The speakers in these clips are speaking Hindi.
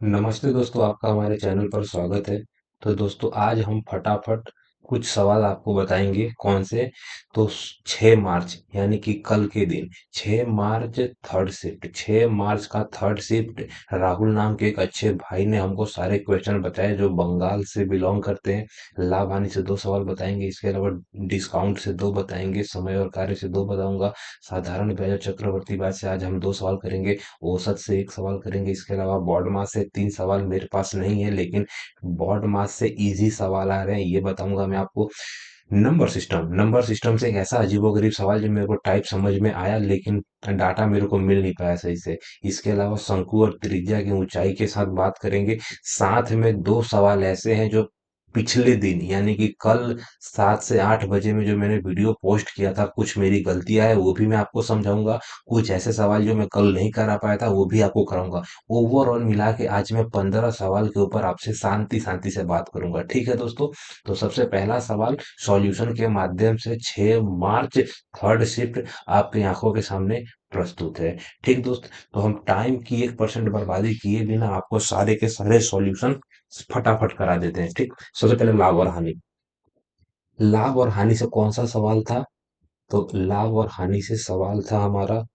नमस्ते दोस्तों, आपका हमारे चैनल पर स्वागत है। तो दोस्तों, आज हम फटाफट कुछ सवाल आपको बताएंगे। कौन से? तो 6 मार्च यानी कि कल के दिन 6 मार्च थर्ड शिफ्ट 6 मार्च का थर्ड शिफ्ट राहुल नाम के एक अच्छे भाई ने हमको सारे क्वेश्चन बताए जो बंगाल से बिलोंग करते हैं। लाभ हानि से 2 सवाल बताएंगे, इसके अलावा डिस्काउंट से 2 बताएंगे, समय और कार्य से 2 बताऊंगा, साधारण ब्याज और चक्रवर्ती ब्याज से आज हम 2 सवाल करेंगे, औसत से 1 सवाल करेंगे। इसके अलावा बॉड मास से 3 सवाल मेरे पास नहीं है, लेकिन बॉड मास से इजी सवाल आ रहे हैं, ये बताऊंगा मैं आपको। नंबर सिस्टम से एक ऐसा अजीबोगरीब सवाल जो मेरे को टाइप समझ में आया, लेकिन डाटा मेरे को मिल नहीं पाया सही से। इसके अलावा शंकु और त्रिज्या की ऊंचाई के साथ बात करेंगे। साथ में 2 सवाल ऐसे हैं जो पिछले दिन यानी कि कल 7 से 8 बजे में जो मैंने वीडियो पोस्ट किया था, कुछ मेरी गलतियां है वो भी मैं आपको समझाऊंगा। कुछ ऐसे सवाल जो मैं कल नहीं करा पाया था वो भी आपको कराऊंगा। ओवरऑल मिला के आज मैं 15 सवाल के ऊपर आपसे शांति शांति से बात करूंगा। ठीक है दोस्तों? तो सबसे पहला सवाल सॉल्यूशन के माध्यम से 6 मार्च थर्ड शिफ्ट आपकी आंखों के सामने प्रस्तुत है। ठीक दोस्त, तो हम टाइम की 1% बर्बादी किए बिना आपको सारे के सारे सॉल्यूशन फटाफट करा देते हैं। ठीक, सबसे पहले लाभ और हानि। लाभ और हानि से कौन सा सवाल था? तो लाभ और हानि से सवाल था हमारा,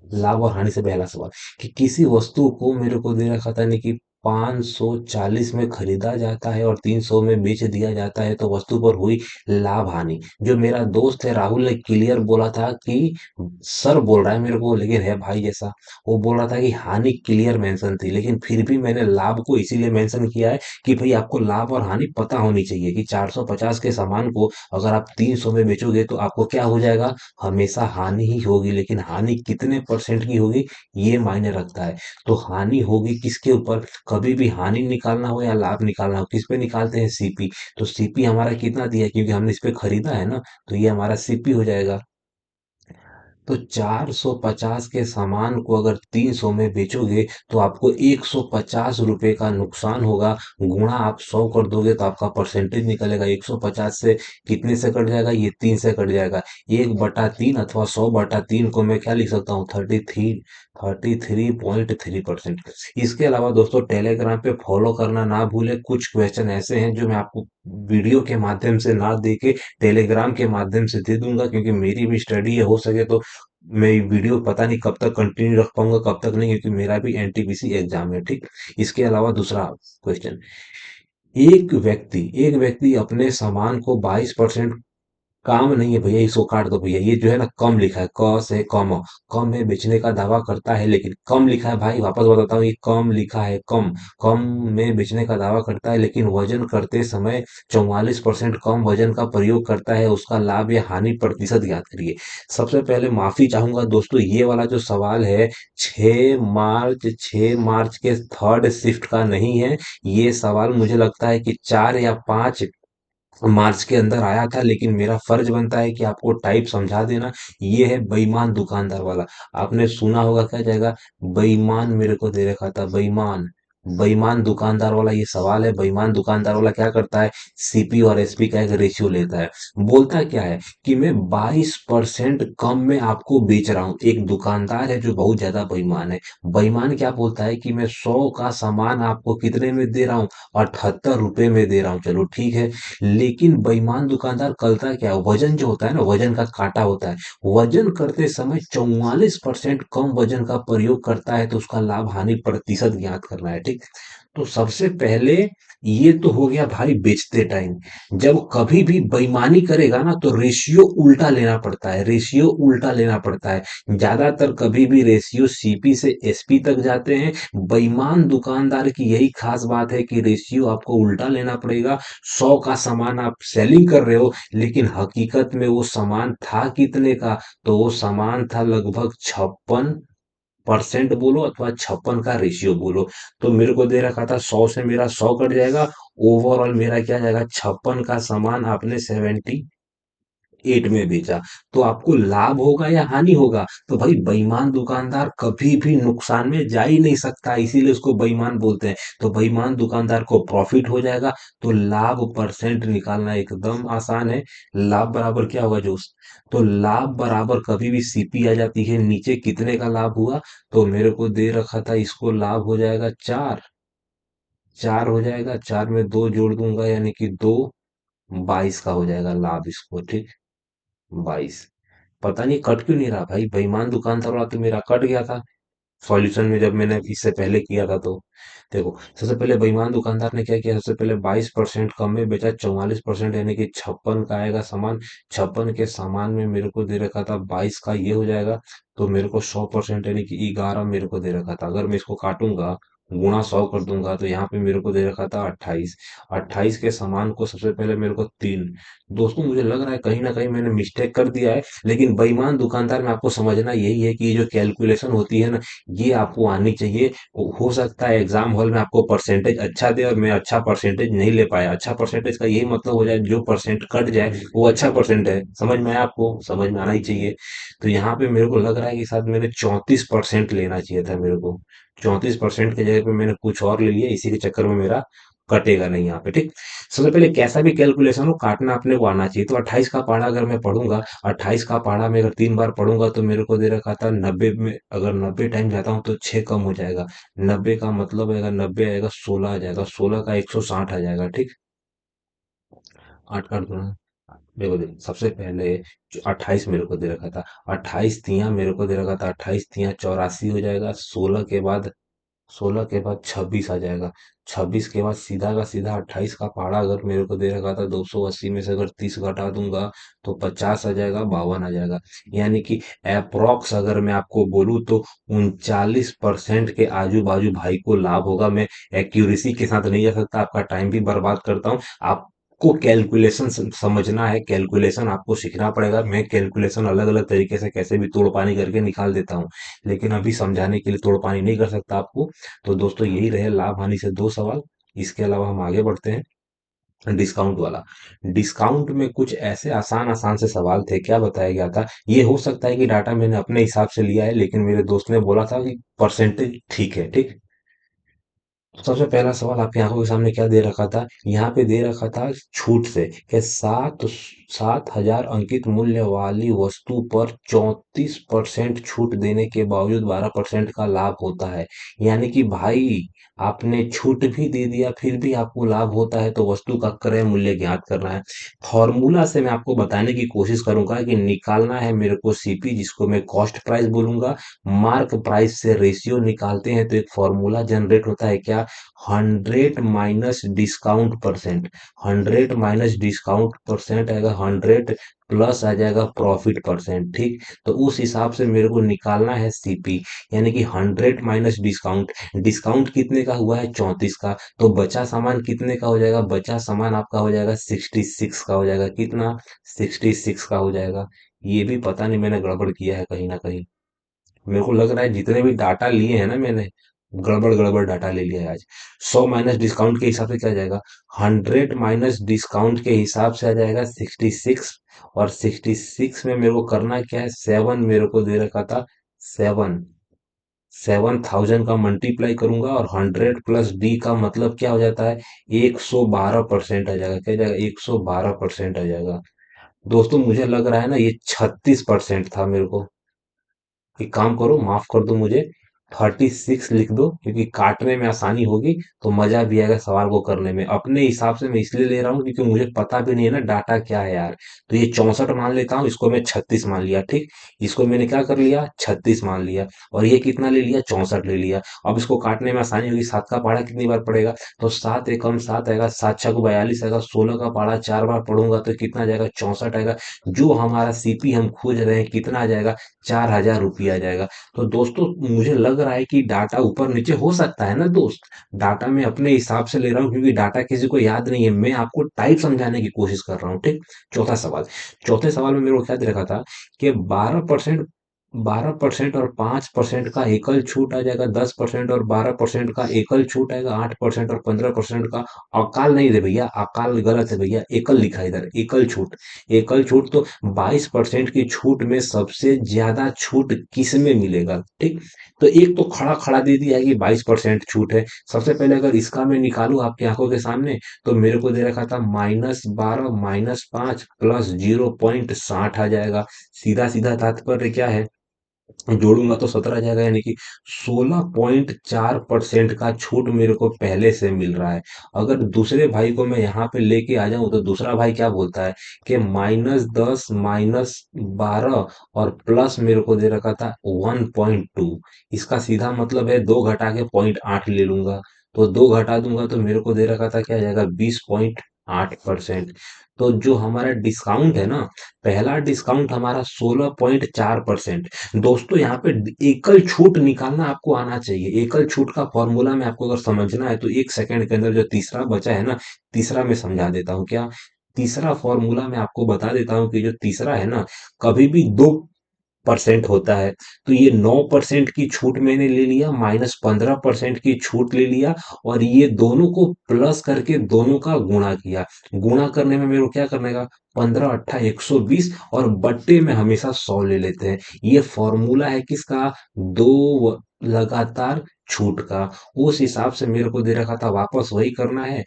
लाभ और हानि से पहला सवाल कि किसी वस्तु को मेरे को दे रखा था नहीं कि 540 में खरीदा जाता है और 300 में बेच दिया जाता है, तो वस्तु पर हुई लाभ हानि। जो मेरा दोस्त है राहुल ने क्लियर बोला था कि सर बोल रहा है मेरे को, लेकिन है भाई जैसा, वो बोल रहा था कि हानि क्लियर मेंशन थी, लेकिन फिर भी मैंने लाभ को इसीलिए मेंशन किया है कि भाई आपको लाभ और हानि पता होनी चाहिए कि 450 के सामान को अगर आप 300 में बेचोगे तो आपको क्या हो जाएगा, हमेशा हानि ही होगी। लेकिन हानि कितने परसेंट की होगी ये मायने रखता है। तो हानि होगी किसके ऊपर? कभी भी हानि निकालना हो या लाभ निकालना हो, किस पे निकालते हैं? सीपी। तो सीपी हमारा कितना दिया है? क्योंकि हमने इस पे खरीदा है ना, तो ये हमारा सीपी हो जाएगा। तो 450 के सामान को अगर 300 में बेचोगे तो आपको 150 रुपए का नुकसान होगा। गुणा आप 100 कर दोगे तो आपका परसेंटेज निकलेगा। 150 से कितने से कट जाएगा? ये 3 से कट जाएगा। 1/3 अथवा 100/3 को मैं क्या लिख सकता हूँ? 33.3%। इसके अलावा दोस्तों, टेलीग्राम पे फॉलो करना ना भूले। कुछ क्वेश्चन ऐसे हैं जो मैं आपको वीडियो के माध्यम से ना दे के टेलीग्राम के माध्यम से दे दूंगा, क्योंकि मेरी भी स्टडी है। हो सके तो मैं ये वीडियो पता नहीं कब तक कंटिन्यू रख पाऊंगा, कब तक नहीं, क्योंकि मेरा भी एनटीपीसी एग्जाम है। ठीक, इसके अलावा दूसरा क्वेश्चन, एक व्यक्ति अपने सामान को 22%, काम नहीं है भैया, इसको काट दो भैया, ये जो है ना कम लिखा है, क से कम में बेचने का दावा करता है, लेकिन कम लिखा है भाई, वापस बताता हूँ, ये कम लिखा है, कम में बेचने का दावा करता है, लेकिन वजन करते समय 44% कम वजन का प्रयोग करता है, उसका लाभ या हानि प्रतिशत याद करिए। सबसे पहले माफी चाहूंगा दोस्तों, ये वाला जो सवाल है 6 मार्च के थर्ड शिफ्ट का नहीं है। ये सवाल मुझे लगता है कि 4 या 5 मार्च के अंदर आया था, लेकिन मेरा फर्ज बनता है कि आपको टाइप समझा देना। ये है बेईमान दुकानदार वाला। आपने सुना होगा क्या जाएगा, बेईमान मेरे को दे रखा था, बेईमान। बेईमान दुकानदार वाला ये सवाल है। बेईमान दुकानदार वाला क्या करता है, सीपी और एसपी का एक रेशियो लेता है। बोलता क्या है कि मैं 22% कम में आपको बेच रहा हूं। एक दुकानदार है जो बहुत ज्यादा बेईमान है। बेईमान क्या बोलता है कि मैं 100 का सामान आपको कितने में दे रहा हूँ, 78 रुपए में दे रहा हूँ। चलो ठीक है, लेकिन बेईमान दुकानदार करता क्या है, वजन जो होता है ना, वजन का कांटा होता है, वजन करते समय 44% कम वजन का प्रयोग करता है, तो उसका लाभ हानि प्रतिशत ज्ञात करना है। ठीक, तो सबसे पहले ये तो हो गया भाई बेचते टाइम। जब कभी भी बेईमानी करेगा ना तो रेशियो उल्टा लेना पड़ता है, रेशियो उल्टा लेना पड़ता है। ज्यादातर कभी भी रेशियो सीपी से एसपी तक जाते हैं। बेईमान दुकानदार की यही खास बात है कि रेशियो आपको उल्टा लेना पड़ेगा। 100 का सामान आप सेलिंग कर रहे हो, लेकिन हकीकत में वो सामान था कितने का? तो वो सामान था लगभग 56% बोलो अथवा 56 का रेशियो बोलो। तो मेरे को दे रखा था 100 से मेरा 100 कट जाएगा। ओवरऑल मेरा क्या जाएगा, 56 का सामान आपने 70 8 में बेचा, तो आपको लाभ होगा या हानि होगा? तो भाई बेईमान दुकानदार कभी भी नुकसान में जा ही नहीं सकता, इसीलिए उसको बेईमान बोलते हैं। तो बेईमान दुकानदार को प्रॉफिट हो जाएगा। तो लाभ परसेंट निकालना एकदम आसान है। लाभ बराबर क्या होगा दोस्त? तो लाभ बराबर कभी भी सीपी आ जाती है नीचे, कितने का लाभ हुआ? तो मेरे को दे रखा था, इसको लाभ हो जाएगा 4। 4 हो जाएगा, 4 में 2 जोड़ दूंगा यानी कि 2, 22 का हो जाएगा लाभ इसको, ठीक। 22। पता नहीं कट क्यों नहीं रहा भाई, बेईमान दुकानदार वाला तो मेरा कट गया था सॉल्यूशन में, जब मैंने इससे पहले किया था तो। देखो, सबसे पहले बेईमान दुकानदार ने क्या किया, सबसे पहले 22% कम में बेचा, 44% यानी कि 56 का आएगा सामान। 56 के सामान में मेरे को दे रखा था 22 का, ये हो जाएगा। तो मेरे को 100% यानी कि 11 मेरे को दे रखा था। अगर मैं इसको काटूंगा, गुणा 100 कर दूंगा, तो यहाँ पे मेरे को दे रखा था 28। 28 के सामान को सबसे पहले मेरे को 3। दोस्तों मुझे लग रहा है कहीं ना कहीं मैंने मिस्टेक कर दिया है, लेकिन बेईमान दुकानदार में आपको समझना यही है कि ये जो कैलकुलेशन होती है ना, ये आपको आनी चाहिए। हो सकता है एग्जाम हॉल में आपको परसेंटेज अच्छा दे और मैं अच्छा परसेंटेज नहीं ले पाया। अच्छा परसेंटेज का यही मतलब हो जाए, जो परसेंट कट जाए वो अच्छा परसेंट है। समझ में आया आपको? समझ में आना ही चाहिए। तो यहाँ पे मेरे को लग रहा है कि शायद मैंने 34% लेना चाहिए था मेरे को। 34% की जगह पे मैंने कुछ और ले लिया, इसी के चक्कर में मेरा कटेगा नहीं यहाँ पे, ठीक। सबसे पहले कैसा भी कैलकुलेशन हो, काटना अपने को आना चाहिए। तो 28 का पहाड़ा अगर मैं पढ़ूंगा, 28 का पहाड़ा में अगर 3 बार पढ़ूंगा, तो मेरे को दे रखा था 90 में, अगर 90 टाइम जाता हूँ तो 6 कम हो जाएगा। 90 का मतलब आएगा, 90 आएगा 16 आ जाएगा, 16 का 160 आ जाएगा, ठीक। 8 काट दो ना। देखो देखो, सबसे पहले जो 28 मेरे को दे रखा था, 28 तिया मेरे को दे रखा था, 28 तिया 84 हो जाएगा। 16 के बाद 26 आ जाएगा। 26 के बाद सीधा का सीधा 28 का पहाड़ा अगर मेरे को दे रखा था 280 में से अगर 30 घटा दूंगा, तो 50 आ जाएगा, 52 आ जाएगा। यानी कि अप्रोक्स अगर मैं आपको बोलूँ तो 39% के आजू बाजू भाई को लाभ होगा। मैं एक्यूरेसी के साथ नहीं जा सकता, आपका टाइम भी बर्बाद करता हूँ। आपको कैलकुलेशन समझना है, कैलकुलेशन आपको सीखना पड़ेगा। मैं कैलकुलेशन अलग अलग तरीके से कैसे भी तोड़ पानी करके निकाल देता हूँ, लेकिन अभी समझाने के लिए तोड़ पानी नहीं कर सकता आपको। तो दोस्तों यही रहे लाभ हानि से 2 सवाल। इसके अलावा हम आगे बढ़ते हैं डिस्काउंट वाला। डिस्काउंट में कुछ ऐसे आसान आसान से सवाल थे, क्या बताया गया था, ये हो सकता है कि डाटा मैंने अपने हिसाब से लिया है, लेकिन मेरे दोस्त ने बोला था कि परसेंटेज ठीक है, ठीक। सबसे पहला सवाल आपकी आंखों के सामने क्या दे रखा था, यहाँ पे दे रखा था छूट से कि 7,000 अंकित मूल्य वाली वस्तु पर 34% छूट देने के बावजूद 12% का लाभ होता है। यानी कि भाई आपने छूट भी दे दिया फिर भी आपको लाभ होता है, तो वस्तु का क्रय मूल्य ज्ञात करना है। फॉर्मूला से मैं आपको बताने की कोशिश करूंगा कि निकालना है मेरे को सीपी, जिसको मैं कॉस्ट प्राइस बोलूंगा। मार्क प्राइस से रेशियो निकालते हैं तो एक फॉर्मूला जनरेट होता है, क्या? 100 - डिस्काउंट परसेंट। 100 - डिस्काउंट परसेंट आएगा 100, प्लस आ जाएगा प्रॉफिट परसेंट, ठीक। तो उस हिसाब से मेरे को निकालना है सीपी, यानी कि 100 - डिस्काउंट। डिस्काउंट कितने का हुआ है? 34 का। तो बचा सामान कितने का हो जाएगा? बचा सामान आपका हो जाएगा 66 का हो जाएगा। कितना? 66 का हो जाएगा। ये भी पता नहीं मैंने गड़बड़ किया है कहीं ना कहीं। मेरे को लग रहा है जितने भी डाटा लिए हैं ना मैंने, गड़बड़ गड़बड़ डाटा ले लिया है आज। 100 - डिस्काउंट के हिसाब से क्या आ जाएगा? 100 - डिस्काउंट के हिसाब से आ जाएगा 66। और 66 में मेरे को करना क्या है, 7 मेरे को दे रखा था। 7, 7,000 का मल्टीप्लाई करूंगा, और 100 प्लस डी का मतलब क्या हो जाता है? 112% आ जाएगा। क्या आ जाएगा? 112% आ जाएगा। दोस्तों मुझे लग रहा है ना ये 36% था मेरे को। एक काम करो, माफ कर दो मुझे, 36 लिख दो, क्योंकि काटने में आसानी होगी, तो मजा भी आएगा सवाल को करने में। अपने हिसाब से मैं इसलिए ले रहा हूँ क्योंकि मुझे पता भी नहीं है ना डाटा क्या है यार। तो ये 64 मान लेता हूँ, इसको मैं 36 मान लिया, ठीक। इसको मैंने क्या कर लिया? 36 मान लिया। और ये कितना ले लिया? 64 ले लिया। अब इसको काटने में आसानी होगी, 7 का पहाड़ा कितनी बार पड़ेगा? तो 7 एकम 7 आएगा, 7 छक 42 आएगा। 16 का पहाड़ा 4 बार पढ़ूंगा तो कितना जाएगा? 64 आएगा। जो हमारा सीपी हम खोज रहे हैं कितना आ जाएगा? 4,000 रुपया आ जाएगा। तो दोस्तों मुझे लग रहा है कि डाटा ऊपर नीचे हो सकता है ना दोस्त। डाटा मैं अपने हिसाब से ले रहा हूँ क्योंकि डाटा किसी को याद नहीं है, मैं आपको टाइप समझाने की कोशिश कर रहा हूँ, ठीक। चौथा सवाल। चौथे सवाल में मेरे को क्या दे रखा था कि 12% 12% और 5% का एकल छूट आ जाएगा, 10% और 12% का एकल छूट आएगा, 8% और 15% का अकाल नहीं रे भैया, अकाल गलत है भैया, एकल लिखा है इधर, एकल छूट। एकल छूट तो 22% की छूट में सबसे ज्यादा छूट किस में मिलेगा, ठीक। तो एक तो खड़ा खड़ा दे दिया है कि 22% छूट है। सबसे पहले अगर इसका मैं निकालूं आपकी आंखों के सामने, तो मेरे को दे रखा था -12 -5 प्लस 0.60 आ जाएगा। सीधा सीधा तात्पर्य क्या है, जोड़ूंगा तो 17 आ जाएगा, यानी कि 16.4% का छूट मेरे को पहले से मिल रहा है। अगर दूसरे भाई को मैं यहाँ पे लेके आ जाऊं तो दूसरा भाई क्या बोलता है कि -10 -12 और प्लस मेरे को दे रखा था 1.2। इसका सीधा मतलब है दो घटा के 0.8 ले लूंगा, तो दो घटा दूंगा तो मेरे को दे रखा था क्या आ जाएगा, 20.8%। तो जो हमारा डिस्काउंट है ना, पहला डिस्काउंट हमारा 16.4%। दोस्तों यहाँ पे एकल छूट निकालना आपको आना चाहिए। एकल छूट का फॉर्मूला में आपको अगर समझना है तो 1 सेकंड के अंदर जो तीसरा बचा है ना, तीसरा मैं समझा देता हूँ क्या। तीसरा फॉर्मूला मैं आपको बता देता हूँ कि जो तीसरा है ना, कभी भी 2% होता है, तो ये 9% की छूट मैंने ले लिया, -15% की छूट ले लिया, और ये दोनों को प्लस करके दोनों का गुणा किया। गुणा करने में मेरे को क्या करने का, 15 अट्ठा 120, और बट्टे में हमेशा 100 ले लेते हैं। ये फॉर्मूला है किसका, लगातार छूट का। उस हिसाब से मेरे को दे रखा था, वापस वही करना है।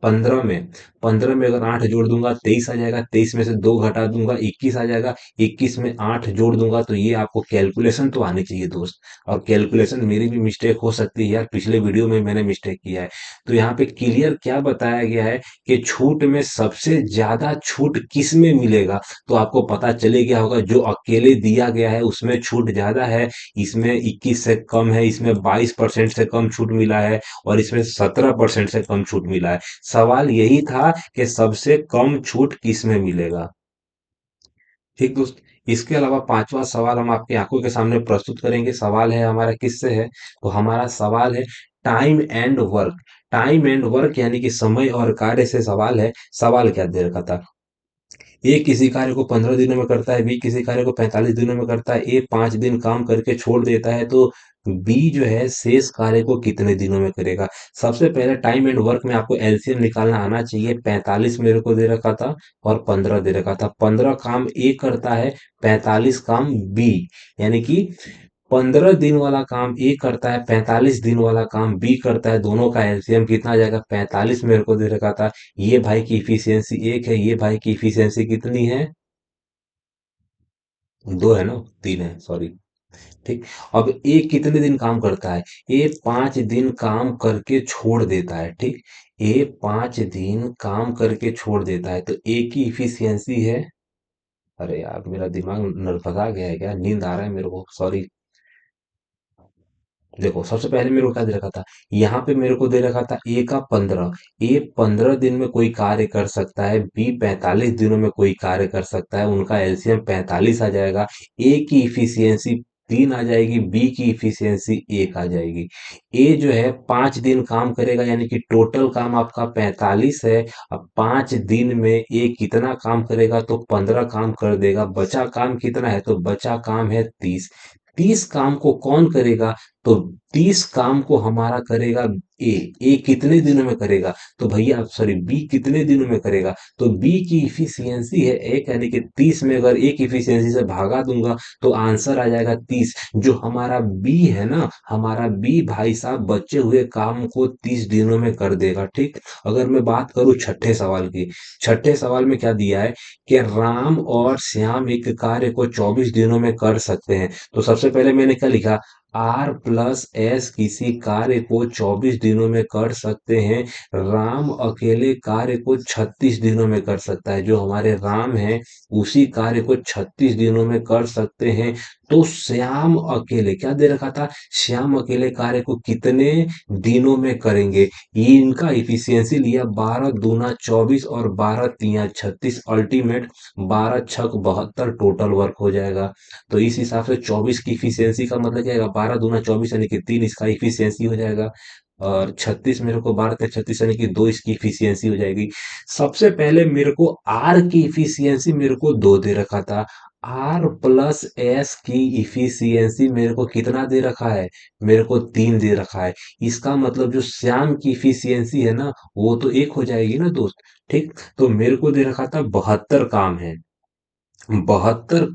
15 में अगर 8 जोड़ दूंगा 23 आ जाएगा, 23 में से 2 घटा दूंगा 21 आ जाएगा, 21 में 8 जोड़ दूंगा, तो ये आपको कैलकुलेशन तो आनी चाहिए दोस्त। और कैलकुलेशन मेरी भी मिस्टेक हो सकती है यार, पिछले वीडियो में मैंने मिस्टेक किया है। तो यहाँ पे क्लियर क्या बताया गया है कि छूट में सबसे ज्यादा छूट किस में मिलेगा, तो आपको पता चले गया होगा, जो अकेले दिया गया है उसमें छूट ज्यादा है। इसमें 21 से कम है, इसमें 22% से कम छूट मिला है, और इसमें 17% से कम छूट मिला है। सवाल यही था कि सबसे कम छूट किस में मिलेगा। ठीक दोस्त। इसके अलावा पांचवा सवाल हम आपकी आंखों के सामने प्रस्तुत करेंगे। सवाल है हमारा किससे है, तो हमारा सवाल है time and work. Time and work यानी कि समय और कार्य से सवाल है। सवाल क्या दे रखा था, ए किसी कार्य को 15 दिनों में करता है, बी किसी कार्य को 45 दिनों में करता है, ए 5 दिन काम करके छोड़ देता है, तो बी जो है शेष कार्य को कितने दिनों में करेगा। सबसे पहले टाइम एंड वर्क में आपको एलसीएम निकालना आना चाहिए। 45 मेरे को दे रखा था और 15 दे रखा था। 15 काम ए करता है, 45 काम बी, यानी कि 15 दिन वाला काम ए करता है, 45 दिन वाला काम बी करता है। दोनों का एलसीएम कितना आ जाएगा, 45 मेरे को दे रखा था। ये भाई की इफिशियंसी 1 है, ये भाई की इफिशियंसी कितनी है, 2 है ना, 3 है, सॉरी। ठीक। अब ए कितने दिन काम करता है, ए 5 दिन काम करके छोड़ देता है, ठीक। ए 5 दिन काम करके छोड़ देता है, तो ए की इफिशियंसी है, अरे यार मेरा दिमाग नरभसा गया है क्या, नींद आ रहा है मेरे को, सॉरी। देखो सबसे पहले मेरे को क्या दे रखा था, यहाँ पे मेरे को दे रखा था ए का 15। ए 15 दिन में कोई कार्य कर सकता है, बी 45 दिनों में कोई कार्य कर सकता है, उनका एलसीएम 45 आ जाएगा। ए की इफिशियंसी 3 आ जाएगी, बी की इफिशियंसी 1 आ जाएगी। ए जो है 5 दिन काम करेगा, यानी कि टोटल काम आपका 45 है। अब 5 दिन में ए कितना काम करेगा, तो 15 काम कर देगा। बचा काम कितना है, तो बचा काम है 30। 30 काम को कौन करेगा, तो 30 काम को हमारा करेगा ए। ए कितने दिनों में करेगा, तो भैया सॉरी, बी कितने दिनों में करेगा, तो बी की इफिशियंसी है 1, यानी कि 30 में अगर एक इफिशियंसी से भागा दूंगा तो आंसर आ जाएगा 30। जो हमारा बी है ना, हमारा बी भाई साहब बचे हुए काम को 30 दिनों में कर देगा, ठीक। अगर मैं बात करूं छठे सवाल की, छठे सवाल में क्या दिया है कि राम और श्याम एक कार्य को 24 दिनों में कर सकते हैं। तो सबसे पहले मैंने क्या लिखा, R+S किसी कार्य को 24 दिनों में कर सकते हैं। राम अकेले कार्य को 36 दिनों में कर सकता है। जो हमारे राम है उसी कार्य को 36 दिनों में कर सकते हैं। तो श्याम अकेले क्या दे रखा था, श्याम अकेले कार्य को कितने दिनों में करेंगे। ये इनका इफिशियंसी लिया, 12 दूना 24 और 12 तिया 36, अल्टीमेट 12 छक 72 टोटल वर्क हो जाएगा। तो इस हिसाब से 24 की इफिशियंसी का मतलब क्या है, 12 दूना 24 यानी कि 3 इसका इफिशियंसी हो जाएगा। और 36 मेरे को 12 ते 36 यानी कि 2 इसकी इफिशियंसी हो जाएगी। सबसे पहले मेरे को आर की इफिशियंसी मेरे को 2 दे रखा था। आर प्लस एस की इफिशियंसी मेरे को कितना दे रखा है? मेरे को 3 दे रखा है। इसका मतलब जो श्याम की इफिशियंसी है ना, वो तो 1 हो जाएगी ना दोस्त। ठीक, तो मेरे को दे रखा था 72 काम है। 72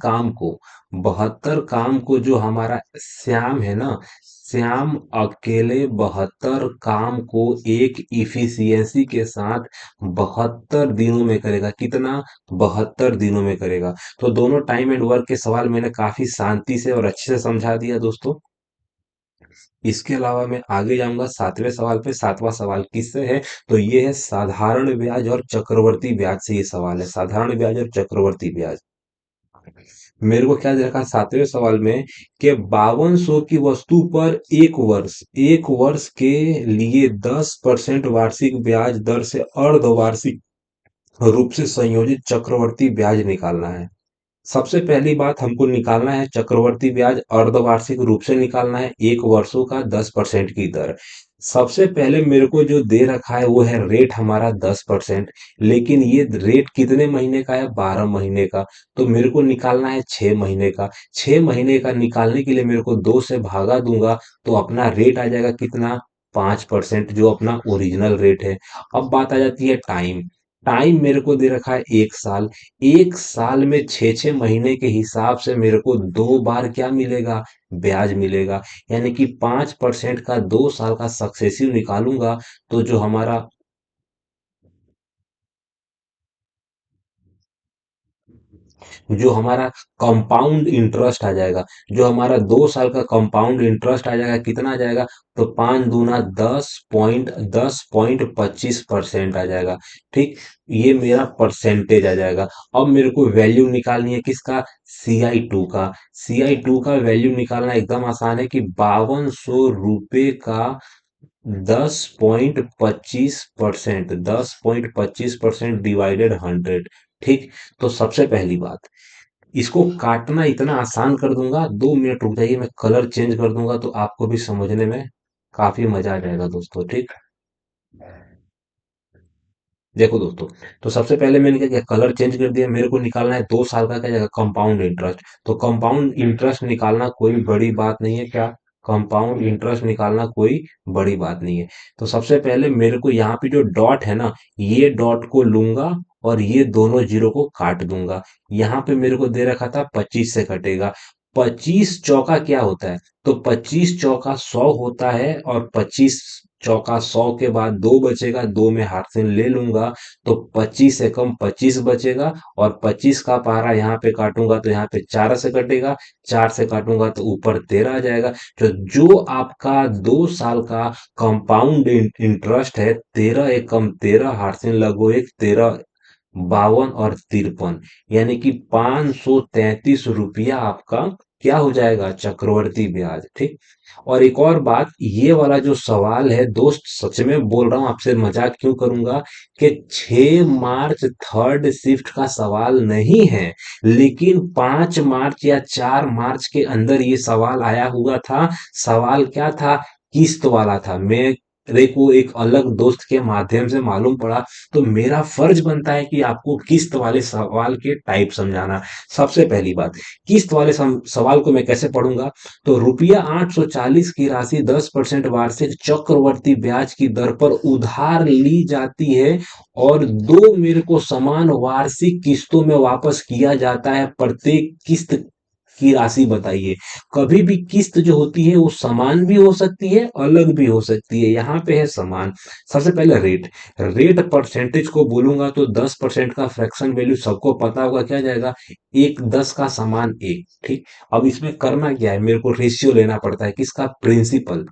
काम को जो हमारा श्याम है ना, श्याम अकेले 72 काम को एक इफिशियंसी के साथ 72 दिनों में करेगा। कितना? 72 दिनों में करेगा। तो दोनों टाइम एंड वर्क के सवाल मैंने काफी शांति से और अच्छे से समझा दिया दोस्तों। इसके अलावा मैं आगे जाऊंगा 7वें सवाल पे। 7वां सवाल किससे है? तो ये है साधारण ब्याज और चक्रवर्ती ब्याज से। ये सवाल है साधारण ब्याज और चक्रवर्ती ब्याज। मेरे को क्या दे रखा 7वें सवाल में कि 5200 की वस्तु पर 1 वर्ष के लिए 10% वार्षिक ब्याज दर से अर्धवार्षिक रूप से संयोजित चक्रवर्ती ब्याज निकालना है। सबसे पहली बात हमको निकालना है चक्रवर्ती ब्याज अर्धवार्षिक रूप से निकालना है, 1 वर्षों का 10% की दर। सबसे पहले मेरे को जो दे रखा है वो है रेट हमारा 10%। लेकिन ये रेट कितने महीने का है? 12 महीने का। तो मेरे को निकालना है 6 महीने का। 6 महीने का निकालने के लिए मेरे को 2 से भागा दूंगा तो अपना रेट आ जाएगा कितना? 5%, जो अपना ओरिजिनल रेट है। अब बात आ जाती है टाइम। टाइम मेरे को दे रखा है 1 साल। 1 साल में 6 6 महीने के हिसाब से मेरे को 2 बार क्या मिलेगा? ब्याज मिलेगा। यानी कि 5% का 2 साल का सक्सेसिव निकालूंगा तो जो हमारा कंपाउंड इंटरेस्ट आ जाएगा, जो हमारा 2 साल का कंपाउंड इंटरेस्ट आ जाएगा, कितना आ जाएगा? तो 5 दूना 10.25% आ जाएगा। ठीक, ये मेरा परसेंटेज आ जाएगा। अब मेरे को वैल्यू निकालनी है किसका? CI2 का। CI2 का वैल्यू निकालना एकदम आसान है कि 5200 रुपये का 10.25%, 10.25% डिवाइडेड 100। ठीक, तो सबसे पहली बात, इसको काटना इतना आसान कर दूंगा। 2 मिनट रुक जाइए, मैं कलर चेंज कर दूंगा तो आपको भी समझने में काफी मजा आ जाएगा दोस्तों। ठीक, देखो दोस्तों, तो सबसे पहले मैंने क्या किया, कलर चेंज कर दिया। मेरे को निकालना है 2 साल का क्या जाएगा? Compound interest. तो कंपाउंड इंटरेस्ट निकालना कोई बड़ी बात नहीं है। क्या? कंपाउंड इंटरेस्ट निकालना कोई बड़ी बात नहीं है। तो सबसे पहले मेरे को यहाँ पे जो डॉट है ना, ये डॉट को लूंगा और ये दोनों जीरो को काट दूंगा। यहाँ पे मेरे को दे रखा था 25 से कटेगा। 25 चौका क्या होता है? तो 25 चौका 100 होता है, और 25 चौका 100 के बाद 2 बचेगा, 2 में हाथ से ले लूंगा तो 25 से कम 25 बचेगा। और 25 का पारा यहाँ पे काटूंगा तो यहाँ पे 4 से कटेगा। 4 से काटूंगा तो ऊपर 13 आ जाएगा। तो जो आपका 2 साल का कंपाउंड इंटरेस्ट है, 13 एकम 13, हाथ से लगो एक 13, 52 और 53, यानी कि 533 रुपया आपका क्या हो जाएगा? चक्रवर्ती ब्याज। ठीक, और एक और बात, ये वाला जो सवाल है दोस्त, सच में बोल रहा हूं, आपसे मजाक क्यों करूंगा, कि 6 मार्च थर्ड शिफ्ट का सवाल नहीं है। लेकिन 5 मार्च या 4 मार्च के अंदर ये सवाल आया हुआ था। सवाल क्या था? किस्त वाला था। मेरे को एक अलग दोस्त के माध्यम से मालूम पड़ा, तो मेरा फर्ज बनता है कि आपको किस्त वाले सवाल के टाइप समझाना। सबसे पहली बात, किस्त वाले सवाल को मैं कैसे पढ़ूंगा? तो रुपया 840 की राशि 10% वार्षिक चक्रवर्ती ब्याज की दर पर उधार ली जाती है, और दो मेरे को समान वार्षिक किस्तों में वापस किया जाता है। प्रत्येक किस्त की राशि बताइए। कभी भी किस्त जो होती है वो समान भी हो सकती है, अलग भी हो सकती है। यहाँ पे है समान। सबसे पहले रेट। रेट परसेंटेज को बोलूंगा तो 10% का फ्रैक्शन वैल्यू सबको पता होगा, क्या जाएगा? एक 10 का समान 1। ठीक, अब इसमें करना क्या है, मेरे को रेशियो लेना पड़ता है। किसका? प्रिंसिपल।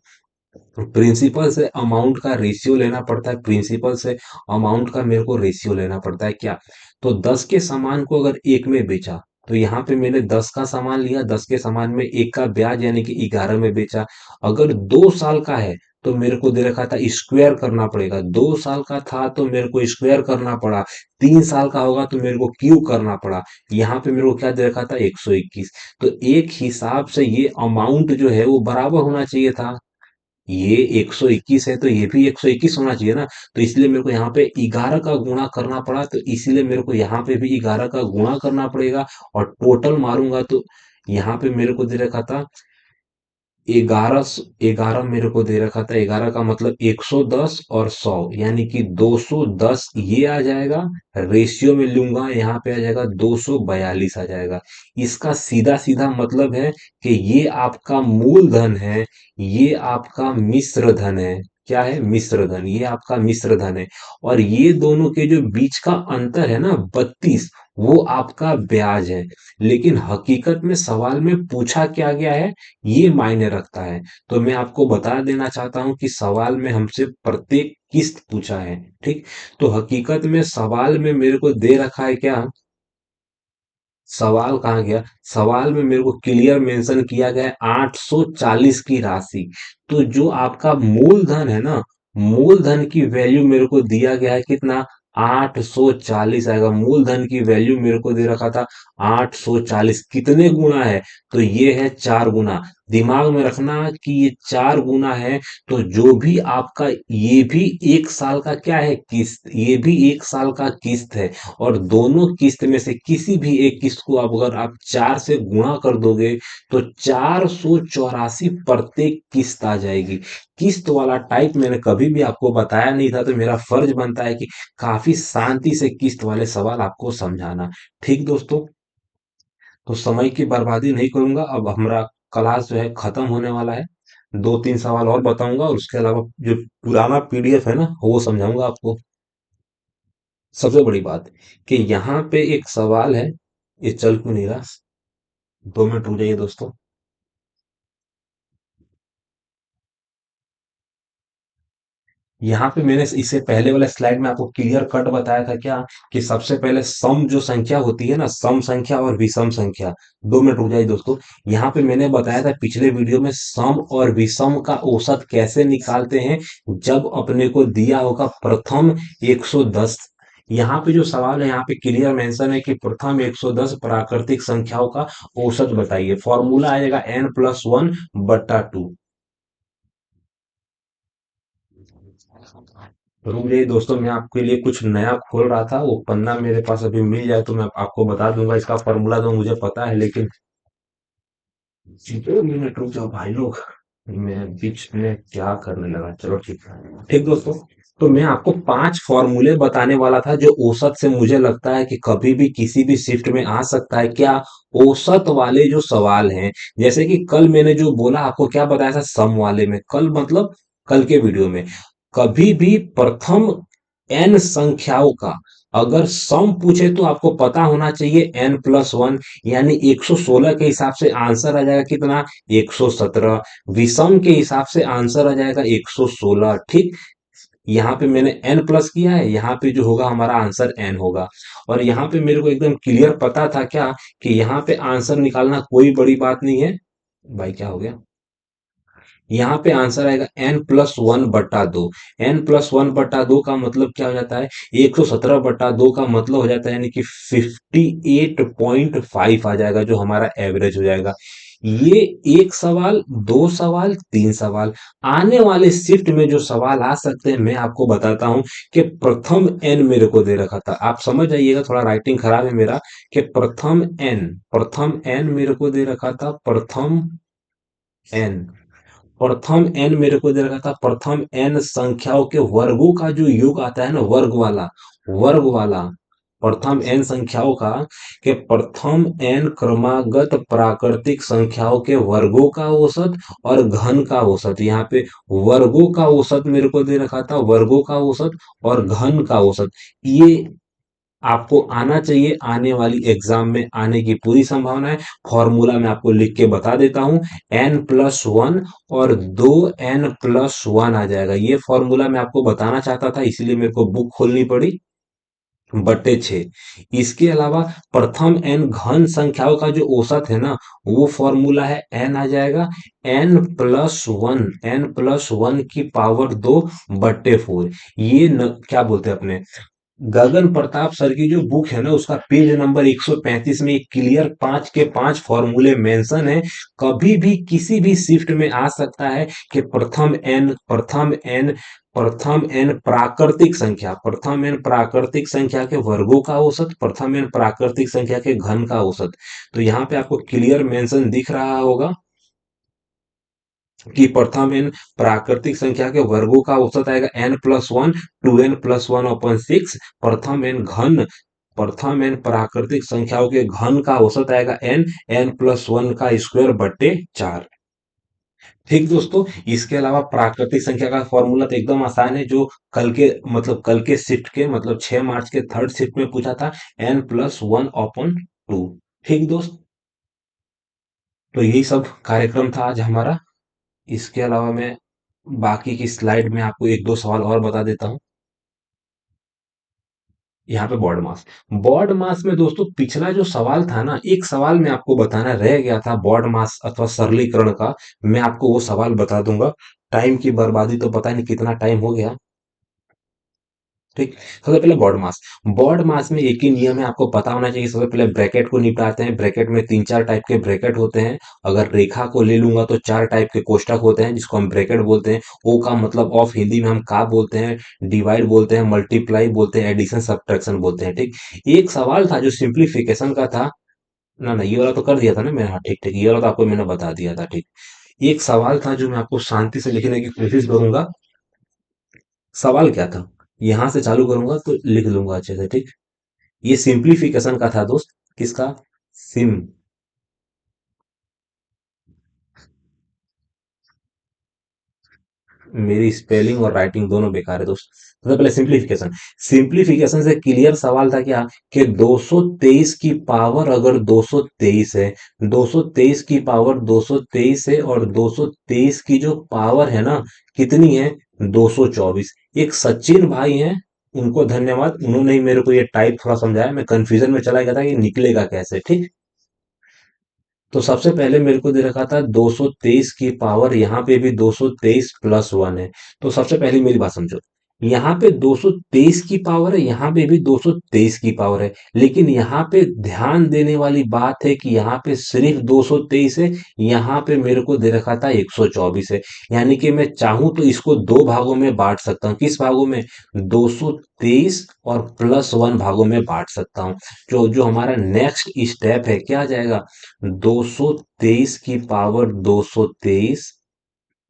प्रिंसिपल से अमाउंट का रेशियो लेना पड़ता है। प्रिंसिपल से अमाउंट का मेरे को रेशियो लेना पड़ता है। क्या? तो 10 के सामान को अगर 1 में बेचा, तो यहाँ पे मैंने 10 का सामान लिया, 10 के सामान में 1 का ब्याज यानी कि 11 में बेचा। अगर 2 साल का है तो मेरे को दे रखा था स्क्वायर करना पड़ेगा। 2 साल का था तो मेरे को स्क्वायर करना पड़ा। 3 साल का होगा तो मेरे को क्यूब करना पड़ा। यहाँ पे मेरे को क्या दे रखा था? 121। तो एक हिसाब से ये अमाउंट जो है वो बराबर होना चाहिए था। ये 121 है तो ये भी 121 होना चाहिए ना। तो इसलिए मेरे को यहाँ पे 11 का गुणा करना पड़ा, तो इसीलिए मेरे को यहाँ पे भी 11 का गुणा करना पड़ेगा। और टोटल मारूंगा तो यहाँ पे मेरे को दे रखा था 11, 11 मेरे को दे रखा था। 11 का मतलब 110 और 100, यानी कि 210 ये आ जाएगा। रेशियो में लूंगा, यहाँ पे आ जाएगा 242 आ जाएगा। इसका सीधा सीधा मतलब है कि ये आपका मूलधन है, ये आपका मिश्र धन है। क्या है? मिश्र धन। ये आपका मिश्र धन है। और ये दोनों के जो बीच का अंतर है ना 32, वो आपका ब्याज है। लेकिन हकीकत में सवाल में पूछा क्या गया है, ये मायने रखता है। तो मैं आपको बता देना चाहता हूं कि सवाल में हमसे प्रत्येक किस्त पूछा है। ठीक। तो हकीकत में सवाल में मेरे को दे रखा है क्या, सवाल कहाँ गया, सवाल में मेरे को क्लियर मेंशन किया गया है 840 की राशि। तो जो आपका मूलधन है ना, मूलधन की वैल्यू मेरे को दिया गया है कितना, 840 आएगा। मूलधन की वैल्यू मेरे को दे रखा था 840। कितने गुना है, तो ये है 4 गुना। दिमाग में रखना कि ये 4 गुना है। तो जो भी आपका, ये भी 1 साल का क्या है, किस्त, ये भी 1 साल का किस्त है। और दोनों किस्त में से किसी भी एक किस्त को आप अगर आप 4 से गुणा कर दोगे तो 484 प्रत्येक किस्त आ जाएगी। किस्त वाला टाइप मैंने कभी भी आपको बताया नहीं था, तो मेरा फर्ज बनता है कि काफी शांति से किस्त वाले सवाल आपको समझाना। ठीक दोस्तों, तो समय की बर्बादी नहीं करूंगा। अब हमारा क्लास जो है खत्म होने वाला है। 2-3 सवाल और बताऊंगा और उसके अलावा जो पुराना पीडीएफ है ना वो समझाऊंगा आपको। सबसे बड़ी बात कि यहाँ पे एक सवाल है, ये चल क्यों नहीं रहा, 2 मिनट रुक जाइए दोस्तों। यहाँ पे मैंने इससे पहले वाले स्लाइड में आपको क्लियर कट बताया था क्या, कि सबसे पहले सम जो संख्या होती है ना, सम संख्या और विषम संख्या। 2 मिनट रुक जाइए दोस्तों। यहाँ पे मैंने बताया था पिछले वीडियो में सम और विषम का औसत कैसे निकालते हैं, जब अपने को दिया होगा प्रथम 110। यहाँ पे जो सवाल है यहाँ पे क्लियर मेंशन है कि प्रथम 110 प्राकृतिक संख्याओं का औसत बताइए। फॉर्मूला आएगा n+1/2। रुक जाइए दोस्तों, मैं आपके लिए कुछ नया खोल रहा था, वो पन्ना मेरे पास अभी मिल जाए तो मैं आपको बता दूंगा। इसका फॉर्मूला तो मुझे पता है, लेकिन 2 मिनट रुक जाओ भाई लोग, मैं बीच में क्या करने लगा। चलो ठीक है। ठीक दोस्तों, तो मैं आपको 5 फॉर्मूले बताने वाला था जो औसत से मुझे लगता है कि कभी भी किसी भी शिफ्ट में आ सकता है। क्या? औसत वाले जो सवाल हैं। जैसे कि कल मैंने जो बोला, आपको क्या बताया था सम वाले में, कल मतलब कल के वीडियो में, कभी भी प्रथम n संख्याओं का अगर सम पूछे तो आपको पता होना चाहिए n+1, यानी 116 के हिसाब से आंसर आ जाएगा कितना, 117। विषम के हिसाब से आंसर आ जाएगा 116। ठीक। यहाँ पे मैंने n प्लस किया है, यहाँ पे जो होगा हमारा आंसर n होगा। और यहाँ पे मेरे को एकदम क्लियर पता था क्या, कि यहाँ पे आंसर निकालना कोई बड़ी बात नहीं है। भाई क्या हो गया, यहाँ पे आंसर आएगा n+1/2। n+1/2 का मतलब क्या हो जाता है, 117/2 का मतलब हो जाता है, यानी कि 58.5 आ जाएगा, जो हमारा एवरेज हो जाएगा। ये एक सवाल, 2 सवाल, 3 सवाल। आने वाले शिफ्ट में जो सवाल आ सकते हैं मैं आपको बताता हूं, कि प्रथम एन मेरे को दे रखा था, आप समझ जाइएगा, थोड़ा राइटिंग खराब है मेरा, कि प्रथम एन मेरे को दे रखा था, एन प्रथम एन मेरे को दे रखा था, प्रथम एन संख्याओं के वर्गों का जो योग आता है ना, वर्ग वाला प्रथम एन संख्याओं का, के प्रथम एन क्रमागत प्राकृतिक संख्याओं के वर्गों का औसत और घन का औसत। यहाँ पे वर्गों का औसत मेरे को दे रखा था, वर्गों का औसत और घन का औसत। ये आपको आना चाहिए, आने वाली एग्जाम में आने की पूरी संभावना है। फॉर्मूला मैं आपको लिख के बता देता हूं, n+1 और 2n+1 आ जाएगा। ये फॉर्मूला मैं आपको बताना चाहता था, इसीलिए मेरे को बुक खोलनी पड़ी, बट्टे 6। इसके अलावा प्रथम एन घन संख्याओं का जो औसत है ना, वो फॉर्मूला है n आ जाएगा n+1 की पावर 2/4। ये क्या बोलते हैं अपने, गगन प्रताप सर की जो बुक है ना, उसका पेज नंबर 135 में एक क्लियर 5 के 5 फॉर्मूले मेंशन है। कभी भी किसी भी शिफ्ट में आ सकता है कि प्रथम एन प्राकृतिक संख्या के वर्गों का औसत, प्रथम एन प्राकृतिक संख्या के घन का औसत। तो यहाँ पे आपको क्लियर मेंशन दिख रहा होगा कि प्रथम एन प्राकृतिक संख्या के वर्गों का औसत आएगा n+1, 2n+1/6। प्रथम एन प्राकृतिक संख्याओं के घन का औसत आएगा n+1 का स्क्वायर बट्टे 4। ठीक दोस्तों, इसके अलावा प्राकृतिक संख्या का फॉर्मूला तो एकदम आसान है, जो कल के शिफ्ट के मतलब 6 मार्च के थर्ड शिफ्ट में पूछा था, n+1/2। ठीक दोस्त, तो यही सब कार्यक्रम था आज हमारा। इसके अलावा मैं बाकी की स्लाइड में आपको एक दो सवाल और बता देता हूँ। यहाँ पे बॉड मास में दोस्तों पिछला जो सवाल था ना, एक सवाल मैं आपको बताना रह गया था बॉड मास अथवा सरलीकरण का। मैं आपको वो सवाल बता दूंगा। टाइम की बर्बादी तो पता नहीं कितना टाइम हो गया। ठीक, सबसे पहले बॉड मास में एक ही नियम है, आपको पता होना चाहिए। सबसे पहले ब्रैकेट को निपटाते हैं। ब्रैकेट में तीन चार टाइप के ब्रैकेट होते हैं। अगर रेखा को ले लूंगा तो चार टाइप के कोष्टक होते हैं, जिसको हम ब्रैकेट बोलते हैं। ओ का मतलब ऑफ हिंदी में हम का बोलते हैं, डिवाइड बोलते हैं, मल्टीप्लाई बोलते हैं, एडिशन सब्ट्रैक्शन बोलते हैं। ठीक, एक सवाल था जो सिंप्लीफिकेशन का था। ना ना, ये वाला तो कर दिया था ना मैंने। हाँ ठीक ठीक, ये वाला तो आपको मैंने बता दिया था। ठीक, एक सवाल था जो मैं आपको शांति से लिखने की कोशिश करूंगा। सवाल क्या था, यहां से चालू करूंगा तो लिख लूंगा अच्छे से। ठीक, ये सिंप्लीफिकेशन का था दोस्त। किसका? सिम मेरी स्पेलिंग और राइटिंग दोनों बेकार है दोस्त। सबसे पहले सिंप्लीफिकेशन। सिंप्लीफिकेशन से क्लियर सवाल था क्या, कि 223 की पावर अगर 223 है, 223 की पावर 223 है, और 223 की जो पावर है ना, कितनी है? 224। एक सचिन भाई हैं, उनको धन्यवाद, उन्होंने ही मेरे को ये टाइप थोड़ा समझाया। मैं कंफ्यूजन में चला गया था कि निकलेगा कैसे। ठीक, तो सबसे पहले मेरे को दे रखा था 223 की पावर, यहाँ पे भी 223+1 है। तो सबसे पहले मेरी बात समझो, यहाँ पे 223 की पावर है, यहाँ पे भी 223 की पावर है, लेकिन यहाँ पे ध्यान देने वाली बात है कि यहाँ पे सिर्फ 223 है, यहाँ पे मेरे को दे रखा था 124 है। यानी कि मैं चाहूं तो इसको दो भागों में बांट सकता हूँ। किस भागों में? 223 और +1 भागों में बांट सकता हूँ। जो जो हमारा नेक्स्ट स्टेप है, क्या आ जाएगा? 223 की पावर 223,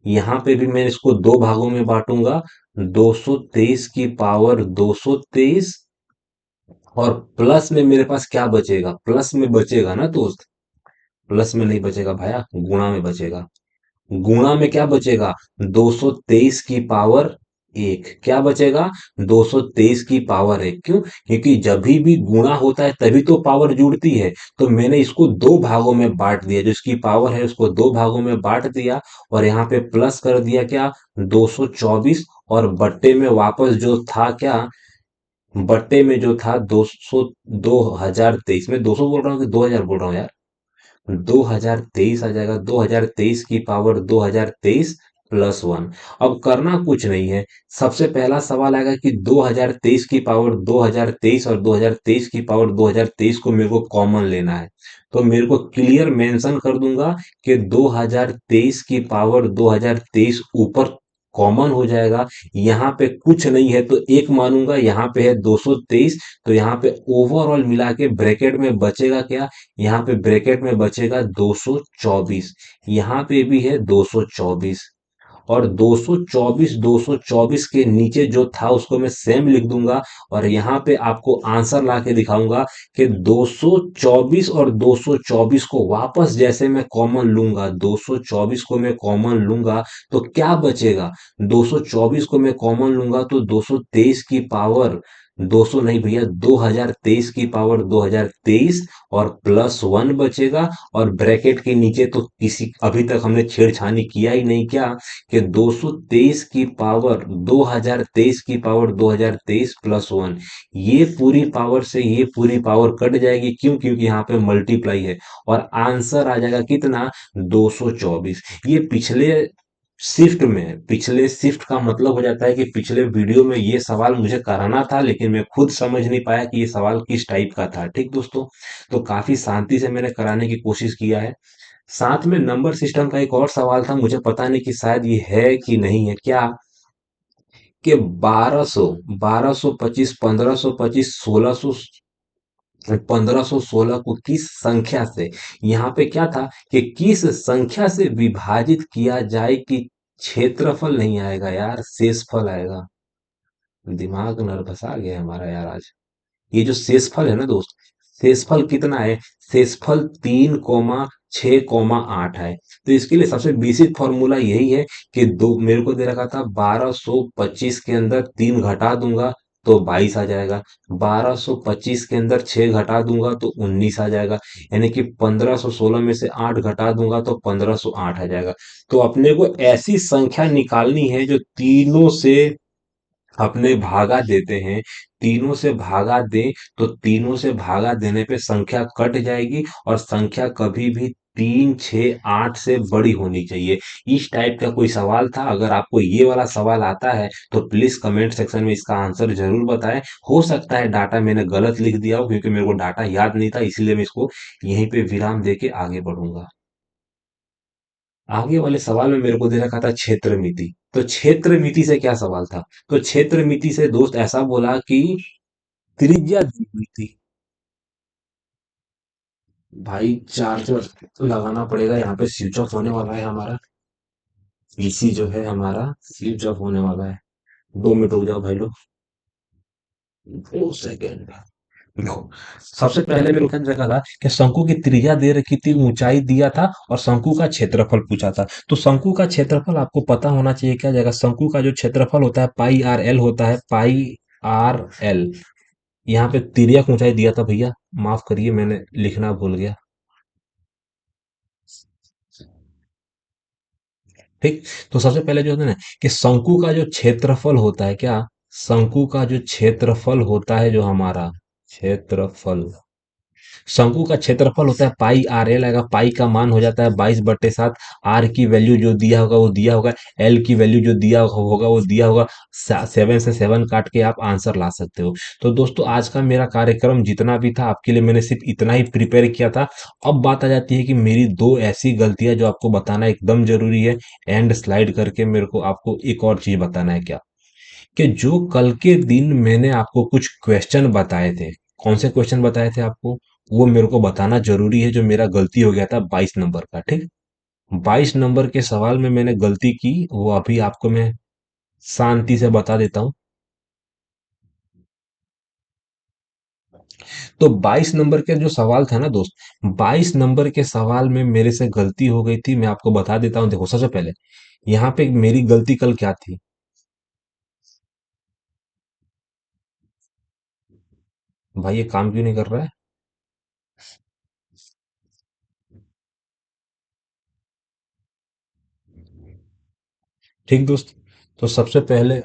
यहां पे भी मैं इसको दो भागों में बांटूंगा। 223 की पावर 223, और प्लस में मेरे पास क्या बचेगा? प्लस में बचेगा ना दोस्त, प्लस में नहीं बचेगा भाया, गुणा में बचेगा। गुणा में क्या बचेगा? 223 की पावर 1। क्या बचेगा? 223 की पावर 1। क्यों? क्योंकि जब भी गुणा होता है तभी तो पावर जुड़ती है। तो मैंने इसको दो भागों में बांट दिया, जो इसकी पावर है उसको दो भागों में बांट दिया, और यहाँ पे प्लस कर दिया क्या? 224। और बट्टे में वापस जो था क्या, बट्टे में जो था 2023, में 200 बोल रहा हूँ कि 2000 बोल रहा हूँ यार? 2023 आ जाएगा। 2023 की पावर 2023+1। अब करना कुछ नहीं है। सबसे पहला सवाल आएगा कि 2023 की पावर 2023 और 2023 की पावर 2023 को मेरे को कॉमन लेना है। तो मेरे को क्लियर मेंशन कर दूंगा कि 2023 की पावर 2023 ऊपर कॉमन हो जाएगा। यहाँ पे कुछ नहीं है तो एक मानूंगा, यहाँ पे है 223। तो यहाँ पे ओवरऑल मिला के ब्रैकेट में बचेगा क्या? यहाँ पे ब्रैकेट में बचेगा 224। यहाँ पे भी है 224, और 224 के नीचे जो था उसको मैं सेम लिख दूंगा। और यहाँ पे आपको आंसर ला के दिखाऊंगा कि 224 और 224 को वापस जैसे मैं कॉमन लूंगा, 224 को मैं कॉमन लूंगा तो क्या बचेगा? 224 को मैं कॉमन लूंगा तो 223 की पावर, 200 नहीं भैया, 2023 की पावर 2023, और +1 बचेगा। और ब्रैकेट के नीचे तो किसी अभी तक हमने छेड़छानी किया ही नहीं, क्या? कि 223 की पावर 2023 की पावर 2023+1, ये पूरी पावर से ये पूरी पावर कट जाएगी। क्यों? क्योंकि यहाँ पे मल्टीप्लाई है, और आंसर आ जाएगा कितना? 224। ये पिछले शिफ्ट में पिछले शिफ्ट का मतलब हो जाता है कि पिछले वीडियो में ये सवाल मुझे कराना था लेकिन मैं खुद समझ नहीं पाया कि ये सवाल किस टाइप का था। ठीक दोस्तों, तो काफी शांति से मैंने कराने की कोशिश किया है। साथ में नंबर सिस्टम का एक और सवाल था, मुझे पता नहीं कि शायद ये है कि नहीं है क्या, कि 1225 1525 1600 1516 को किस संख्या से, यहाँ पे क्या था कि किस संख्या से विभाजित किया जाए कि क्षेत्रफल नहीं आएगा यार, शेषफल आएगा। दिमाग नर्वस आ गया हमारा यार आज। ये जो शेषफल है ना दोस्त, शेषफल कितना है? शेषफल 3,6,8 है। तो इसके लिए सबसे बेसिक फॉर्मूला यही है कि दो मेरे को दे रखा था 1225 के अंदर 3 घटा दूंगा तो 22 आ जाएगा। 1225 के अंदर 6 घटा दूंगा तो 19 आ जाएगा। यानी कि 1516 में से 8 घटा दूंगा तो 1508 आ जाएगा। तो अपने को ऐसी संख्या निकालनी है जो तीनों से अपने भागा देते हैं। तीनों से भागा दें तो तीनों से भागा देने पे संख्या कट जाएगी और संख्या कभी भी 3, 6, 8 से बड़ी होनी चाहिए। इस टाइप का कोई सवाल था। अगर आपको ये वाला सवाल आता है तो प्लीज कमेंट सेक्शन में इसका आंसर जरूर बताएं। हो सकता है डाटा मैंने गलत लिख दिया हो, क्योंकि मेरे को डाटा याद नहीं था, इसलिए मैं इसको यहीं पे विराम देके आगे बढ़ूंगा। आगे वाले सवाल में मेरे को दे रखा था क्षेत्र मिति। तो क्षेत्र मिति से क्या सवाल था? तो क्षेत्र मिति से दोस्त ऐसा बोला कि त्रिज्या दी हुई थी। भाई चार्जर लगाना पड़ेगा, यहाँ पे स्विच ऑफ होने वाला है हमारा। पीसी जो है हमारा स्विच ऑफ होने वाला है। 2 मिनट रुक जाओ भाई लोग। 2 सेकेंड। देखो, सबसे पहले मेरे को क्या रखा था कि शंकु की त्रिज्या दे रखी थी, ऊंचाई दिया था और शंकु का क्षेत्रफल पूछा था। तो शंकु का क्षेत्रफल आपको पता होना चाहिए। क्या जाएगा? शंकु का जो क्षेत्रफल होता है पाई आर एल होता है, पाई आर एल। यहाँ पे तिर्यक ऊंचाई दिया था भैया, माफ करिए मैंने लिखना भूल गया। ठीक। तो सबसे पहले जो है ना कि शंकु का जो क्षेत्रफल होता है, क्या शंकु का जो क्षेत्रफल होता है, जो हमारा क्षेत्रफल, शंकु का क्षेत्रफल होता है पाई आर एल आएगा। पाई का मान हो जाता है 22/7। आर की वैल्यू जो दिया होगा वो दिया होगा। एल की वैल्यू जो दिया होगा वो दिया होगा। 7 से 7 काट के आप आंसर ला सकते हो। तो दोस्तों आज का मेरा कार्यक्रम जितना भी था आपके लिए मैंने सिर्फ इतना ही प्रिपेयर किया था। अब बात आ जाती है कि मेरी दो ऐसी गलतियां जो आपको बताना एकदम जरूरी है। एंड स्लाइड करके मेरे को आपको एक और चीज बताना है। क्या कि जो कल के दिन मैंने आपको कुछ क्वेश्चन बताए थे, कौन से क्वेश्चन बताए थे आपको, वो मेरे को बताना जरूरी है। जो मेरा गलती हो गया था 22 नंबर का, ठीक। 22 नंबर के सवाल में मैंने गलती की, वो अभी आपको मैं शांति से बता देता हूँ। तो 22 नंबर के जो सवाल था ना दोस्त, 22 नंबर के सवाल में मेरे से गलती हो गई थी। मैं आपको बता देता हूँ। देखो सबसे पहले यहाँ पे मेरी गलती कल क्या थी। भाई ये काम क्यों नहीं कर रहा है? ठीक दोस्त। तो सबसे पहले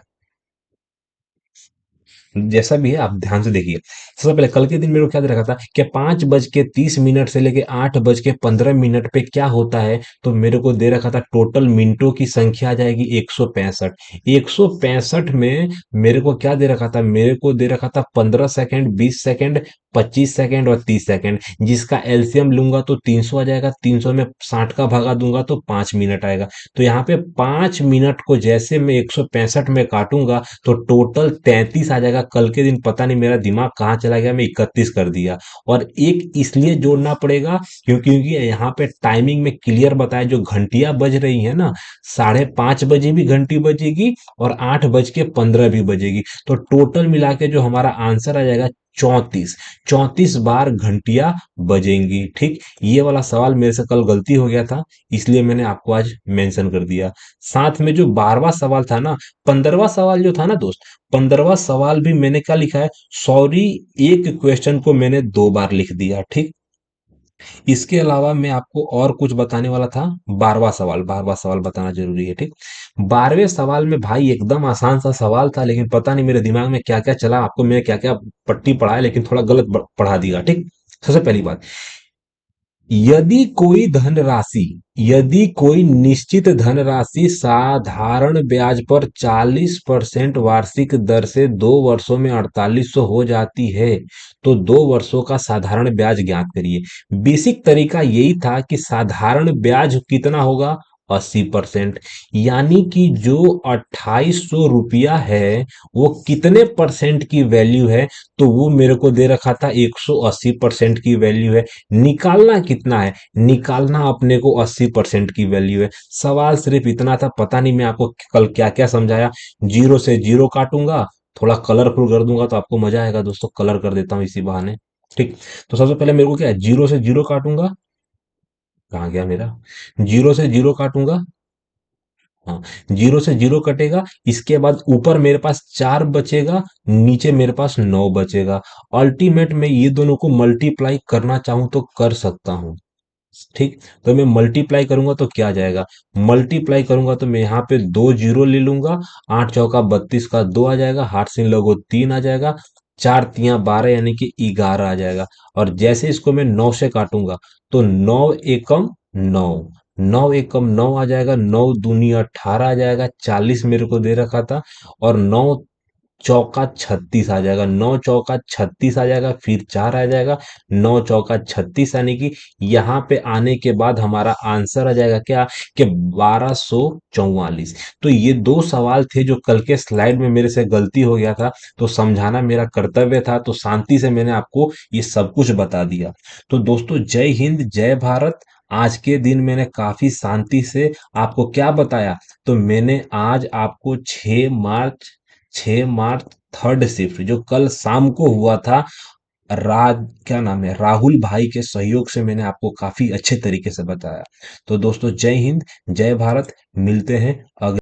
जैसा भी है आप ध्यान से देखिए। सबसे पहले कल के दिन मेरे को क्या दे रखा था कि 5:30 से लेके 8:15 पे क्या होता है। तो मेरे को दे रखा था टोटल मिनटों की संख्या आ जाएगी 165। 165 में मेरे को क्या दे रखा था? मेरे को दे रखा था 15 सेकंड, 20 सेकंड, 25 सेकंड और 30 सेकंड। जिसका एलसीएम लूंगा तो 300 आ जाएगा। 300 में 60 का भागा दूंगा तो 5 मिनट आएगा। तो यहाँ पे 5 मिनट को जैसे मैं 165 में काटूंगा तो टोटल 33 आ जाएगा। कल के दिन पता नहीं मेरा दिमाग कहाँ चला गया, मैं 31 कर दिया। और एक इसलिए जोड़ना पड़ेगा क्योंकि यहाँ पे टाइमिंग में क्लियर बताया, जो घंटियां बज रही है ना, 5:30 बजे भी घंटी बजेगी और 8:15 भी बजेगी। तो टोटल मिला के जो हमारा आंसर आ जाएगा 34। 34 बार घंटियां बजेंगी। ठीक। ये वाला सवाल मेरे से कल गलती हो गया था, इसलिए मैंने आपको आज मेंशन कर दिया। साथ में जो 12वां सवाल था ना, 15वां सवाल जो था ना दोस्त, 15वां सवाल भी मैंने क्या लिखा है, सॉरी, एक क्वेश्चन को मैंने 2 बार लिख दिया। ठीक। इसके अलावा मैं आपको और कुछ बताने वाला था। 12वां सवाल बताना जरूरी है। ठीक। 12वें सवाल में भाई एकदम आसान सा सवाल था, लेकिन पता नहीं मेरे दिमाग में क्या क्या चला, आपको मैंने क्या क्या पट्टी पढ़ाया लेकिन थोड़ा गलत पढ़ा दिया। ठीक। सबसे पहली बात, यदि कोई निश्चित धनराशि साधारण ब्याज पर 40% वार्षिक दर से 2 वर्षों में 4800 हो जाती है, तो 2 वर्षों का साधारण ब्याज ज्ञात करिए। बेसिक तरीका यही था कि साधारण ब्याज कितना होगा, 80%। यानी कि जो 2800 रुपया है वो कितने परसेंट की वैल्यू है, तो वो मेरे को दे रखा था 180% की वैल्यू है। निकालना कितना है, निकालना अपने को 80% की वैल्यू है। सवाल सिर्फ इतना था, पता नहीं मैं आपको कल क्या क्या समझाया। जीरो से जीरो काटूंगा, थोड़ा कलरफुल कर दूंगा तो आपको मजा आएगा दोस्तों, कलर कर देता हूँ इसी बहाने। ठीक। तो सबसे पहले मेरे को क्या है, जीरो से जीरो काटूंगा। कहाँ गया मेरा, जीरो से जीरो काटूंगा। हाँ, जीरो से जीरो कटेगा। इसके बाद ऊपर मेरे पास 4 बचेगा, नीचे मेरे पास 9 बचेगा। अल्टीमेट में ये दोनों को मल्टीप्लाई करना चाहूं तो कर सकता हूं। ठीक। तो मैं मल्टीप्लाई करूंगा तो क्या आ जाएगा, मल्टीप्लाई करूंगा तो मैं यहाँ पे 2 जीरो ले लूंगा। 8 चौका 32 का 2 आ जाएगा, हाथ से लगो 3 आ जाएगा। 4 तियां 12 यानी कि 11 आ जाएगा। और जैसे इसको मैं 9 से काटूंगा तो 9 एकम 9, 9 एकम 9 आ जाएगा। 9 दूनी 18 आ जाएगा, 40 मेरे को दे रखा था। और 9 चौका 36 आ जाएगा, 9 चौका 36 आ जाएगा, फिर 4 आ जाएगा। 9 चौका 36 यानी कि यहाँ पे आने के बाद हमारा आंसर आ जाएगा क्या, कि 1244। तो ये दो सवाल थे जो कल के स्लाइड में मेरे से गलती हो गया था, तो समझाना मेरा कर्तव्य था, तो शांति से मैंने आपको ये सब कुछ बता दिया। तो दोस्तों, जय हिंद जय भारत। आज के दिन मैंने काफी शांति से आपको क्या बताया, तो मैंने आज आपको 6 मार्च थर्ड शिफ्ट जो कल शाम को हुआ था, राज क्या नाम है, राहुल भाई के सहयोग से मैंने आपको काफी अच्छे तरीके से बताया। तो दोस्तों, जय हिंद जय भारत। मिलते हैं अगले